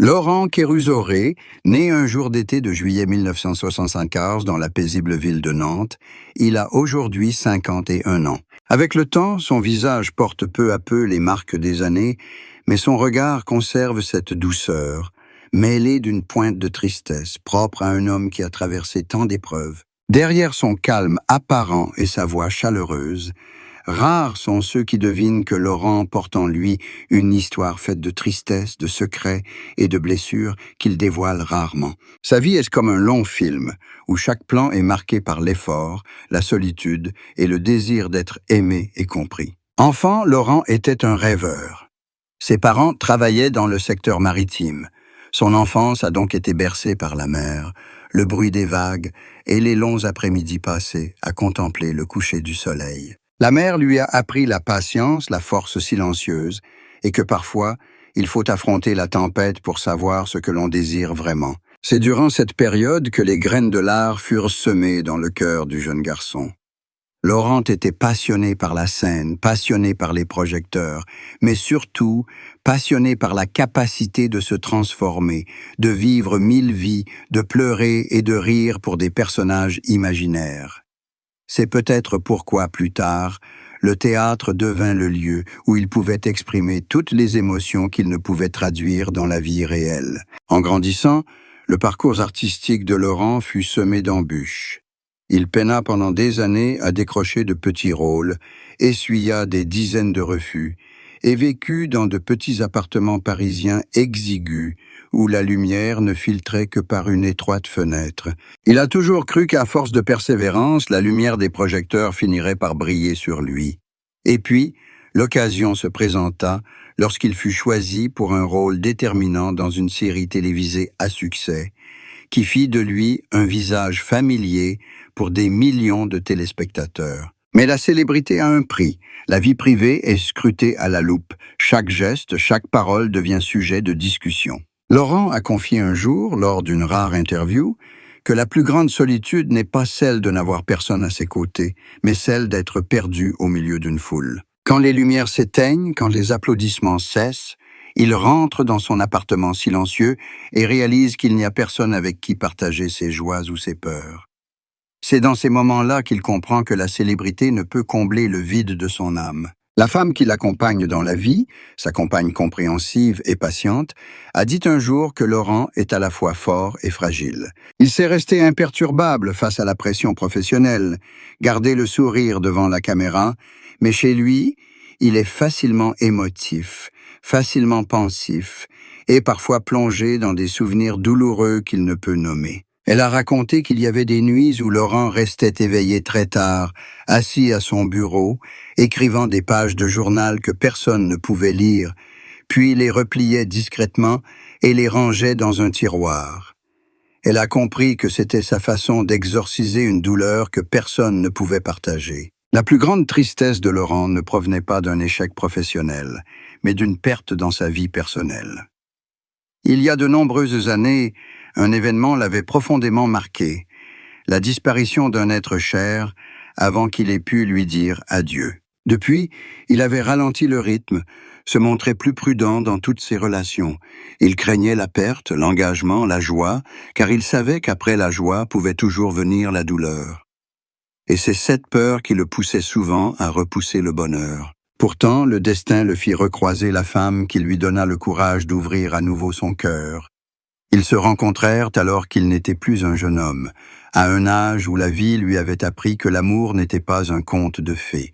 Laurent Kérusoré, né un jour d'été de juillet 1975 dans la paisible ville de Nantes, il a aujourd'hui 51 ans. Avec le temps, son visage porte peu à peu les marques des années, mais son regard conserve cette douceur, mêlée d'une pointe de tristesse, propre à un homme qui a traversé tant d'épreuves. Derrière son calme apparent et sa voix chaleureuse, rares sont ceux qui devinent que Laurent porte en lui une histoire faite de tristesse, de secrets et de blessures qu'il dévoile rarement. Sa vie est comme un long film, où chaque plan est marqué par l'effort, la solitude et le désir d'être aimé et compris. Enfant, Laurent était un rêveur. Ses parents travaillaient dans le secteur maritime. Son enfance a donc été bercée par la mer, le bruit des vagues et les longs après-midi passés à contempler le coucher du soleil. La mer lui a appris la patience, la force silencieuse, et que parfois, il faut affronter la tempête pour savoir ce que l'on désire vraiment. C'est durant cette période que les graines de l'art furent semées dans le cœur du jeune garçon. Laurent était passionné par la scène, passionné par les projecteurs, mais surtout passionné par la capacité de se transformer, de vivre 1000 vies, de pleurer et de rire pour des personnages imaginaires. C'est peut-être pourquoi, plus tard, le théâtre devint le lieu où il pouvait exprimer toutes les émotions qu'il ne pouvait traduire dans la vie réelle. En grandissant, le parcours artistique de Laurent fut semé d'embûches. Il peina pendant des années à décrocher de petits rôles, essuya des dizaines de refus, et vécut dans de petits appartements parisiens exigus, où la lumière ne filtrait que par une étroite fenêtre. Il a toujours cru qu'à force de persévérance, la lumière des projecteurs finirait par briller sur lui. Et puis, l'occasion se présenta lorsqu'il fut choisi pour un rôle déterminant dans une série télévisée à succès, qui fit de lui un visage familier pour des millions de téléspectateurs. Mais la célébrité a un prix. La vie privée est scrutée à la loupe. Chaque geste, chaque parole devient sujet de discussion. Laurent a confié un jour, lors d'une rare interview, que la plus grande solitude n'est pas celle de n'avoir personne à ses côtés, mais celle d'être perdu au milieu d'une foule. Quand les lumières s'éteignent, quand les applaudissements cessent, il rentre dans son appartement silencieux et réalise qu'il n'y a personne avec qui partager ses joies ou ses peurs. C'est dans ces moments-là qu'il comprend que la célébrité ne peut combler le vide de son âme. La femme qui l'accompagne dans la vie, sa compagne compréhensive et patiente, a dit un jour que Laurent est à la fois fort et fragile. Il s'est resté imperturbable face à la pression professionnelle, gardé le sourire devant la caméra, mais chez lui, il est facilement émotif, facilement pensif, et parfois plongé dans des souvenirs douloureux qu'il ne peut nommer. Elle a raconté qu'il y avait des nuits où Laurent restait éveillé très tard, assis à son bureau, écrivant des pages de journal que personne ne pouvait lire, puis les repliait discrètement et les rangeait dans un tiroir. Elle a compris que c'était sa façon d'exorciser une douleur que personne ne pouvait partager. La plus grande tristesse de Laurent ne provenait pas d'un échec professionnel, mais d'une perte dans sa vie personnelle. Il y a de nombreuses années, un événement l'avait profondément marqué, la disparition d'un être cher avant qu'il ait pu lui dire adieu. Depuis, il avait ralenti le rythme, se montrait plus prudent dans toutes ses relations. Il craignait la perte, l'engagement, la joie, car il savait qu'après la joie pouvait toujours venir la douleur. Et c'est cette peur qui le poussait souvent à repousser le bonheur. Pourtant, le destin le fit recroiser la femme qui lui donna le courage d'ouvrir à nouveau son cœur. Ils se rencontrèrent alors qu'il n'était plus un jeune homme, à un âge où la vie lui avait appris que l'amour n'était pas un conte de fées.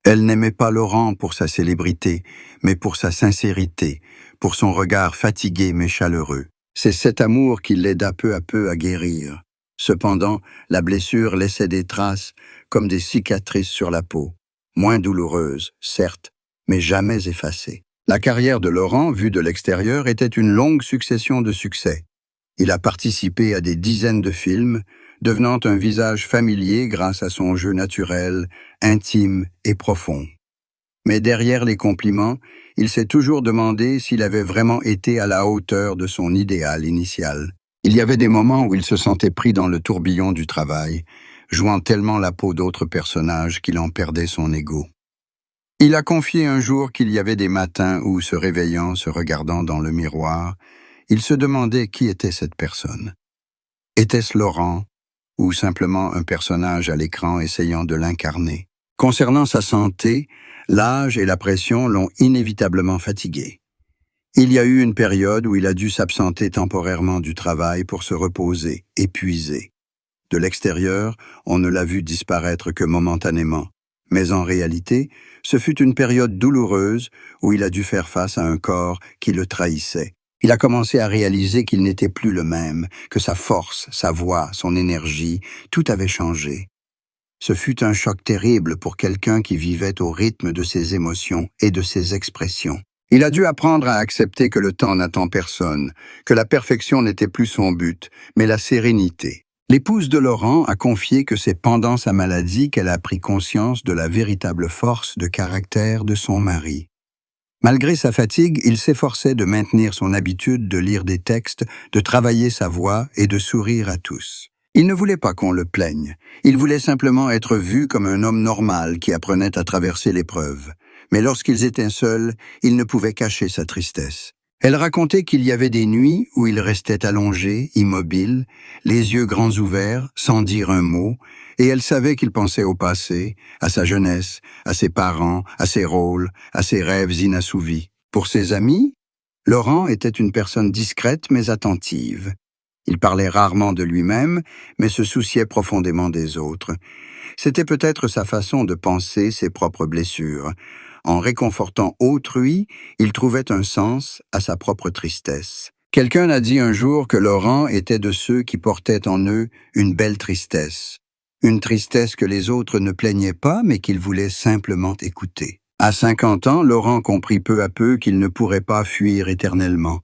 Elle n'aimait pas Laurent pour sa célébrité, mais pour sa sincérité, pour son regard fatigué mais chaleureux. C'est cet amour qui l'aida peu à peu à guérir. Cependant, la blessure laissait des traces, comme des cicatrices sur la peau. Moins douloureuses, certes, mais jamais effacées. La carrière de Laurent, vue de l'extérieur, était une longue succession de succès. Il a participé à des dizaines de films, devenant un visage familier grâce à son jeu naturel, intime et profond. Mais derrière les compliments, il s'est toujours demandé s'il avait vraiment été à la hauteur de son idéal initial. Il y avait des moments où il se sentait pris dans le tourbillon du travail, jouant tellement la peau d'autres personnages qu'il en perdait son ego. Il a confié un jour qu'il y avait des matins où, se réveillant, se regardant dans le miroir, Il se demandait qui était cette personne. Était-ce Laurent, ou simplement un personnage à l'écran essayant de l'incarner? Concernant sa santé, l'âge et la pression l'ont inévitablement fatigué. Il y a eu une période où il a dû s'absenter temporairement du travail pour se reposer, épuisé. De l'extérieur, on ne l'a vu disparaître que momentanément. Mais en réalité, ce fut une période douloureuse où il a dû faire face à un corps qui le trahissait. Il a commencé à réaliser qu'il n'était plus le même, que sa force, sa voix, son énergie, tout avait changé. Ce fut un choc terrible pour quelqu'un qui vivait au rythme de ses émotions et de ses expressions. Il a dû apprendre à accepter que le temps n'attend personne, que la perfection n'était plus son but, mais la sérénité. L'épouse de Laurent a confié que c'est pendant sa maladie qu'elle a pris conscience de la véritable force de caractère de son mari. Malgré sa fatigue, il s'efforçait de maintenir son habitude de lire des textes, de travailler sa voix et de sourire à tous. Il ne voulait pas qu'on le plaigne. Il voulait simplement être vu comme un homme normal qui apprenait à traverser l'épreuve. Mais lorsqu'ils étaient seuls, il ne pouvait cacher sa tristesse. Elle racontait qu'il y avait des nuits où il restait allongé, immobile, les yeux grands ouverts, sans dire un mot, et elle savait qu'il pensait au passé, à sa jeunesse, à ses parents, à ses rôles, à ses rêves inassouvis. Pour ses amis, Laurent était une personne discrète mais attentive. Il parlait rarement de lui-même, mais se souciait profondément des autres. C'était peut-être sa façon de penser ses propres blessures. En réconfortant autrui, il trouvait un sens à sa propre tristesse. Quelqu'un a dit un jour que Laurent était de ceux qui portaient en eux une belle tristesse. Une tristesse que les autres ne plaignaient pas, mais qu'ils voulaient simplement écouter. À 50 ans, Laurent comprit peu à peu qu'il ne pourrait pas fuir éternellement.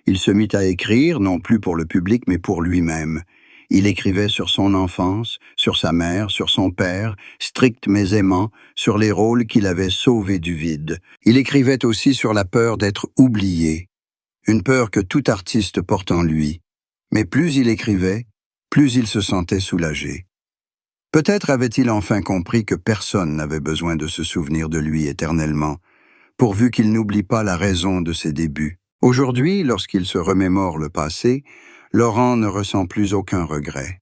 Il se mit à écrire, non plus pour le public, mais pour lui-même. Il écrivait sur son enfance, sur sa mère, sur son père, strict mais aimant, sur les rôles qu'il avait sauvés du vide. Il écrivait aussi sur la peur d'être oublié, une peur que tout artiste porte en lui. Mais plus il écrivait, plus il se sentait soulagé. Peut-être avait-il enfin compris que personne n'avait besoin de se souvenir de lui éternellement, pourvu qu'il n'oublie pas la raison de ses débuts. Aujourd'hui, lorsqu'il se remémore le passé, Laurent ne ressent plus aucun regret.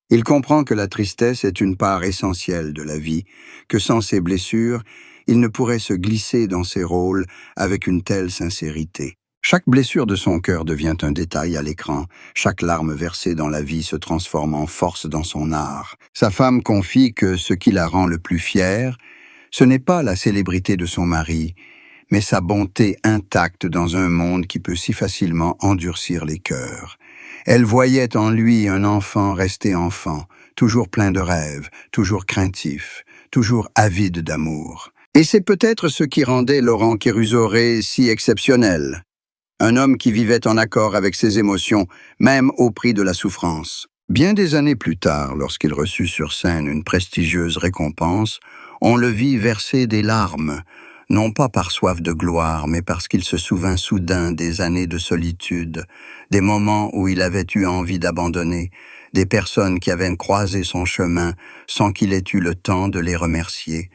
Il comprend que la tristesse est une part essentielle de la vie, que sans ses blessures, il ne pourrait se glisser dans ses rôles avec une telle sincérité. Chaque blessure de son cœur devient un détail à l'écran, chaque larme versée dans la vie se transforme en force dans son art. Sa femme confie que ce qui la rend le plus fière, ce n'est pas la célébrité de son mari, mais sa bonté intacte dans un monde qui peut si facilement endurcir les cœurs. Elle voyait en lui un enfant resté enfant, toujours plein de rêves, toujours craintif, toujours avide d'amour. Et c'est peut-être ce qui rendait Laurent Kérusoré si exceptionnel. Un homme qui vivait en accord avec ses émotions, même au prix de la souffrance. Bien des années plus tard, lorsqu'il reçut sur scène une prestigieuse récompense, on le vit verser des larmes, non pas par soif de gloire, mais parce qu'il se souvint soudain des années de solitude, des moments où il avait eu envie d'abandonner, des personnes qui avaient croisé son chemin sans qu'il ait eu le temps de les remercier.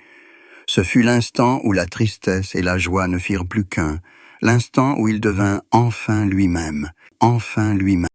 Ce fut l'instant où la tristesse et la joie ne firent plus qu'un, l'instant où il devint enfin lui-même, enfin lui-même.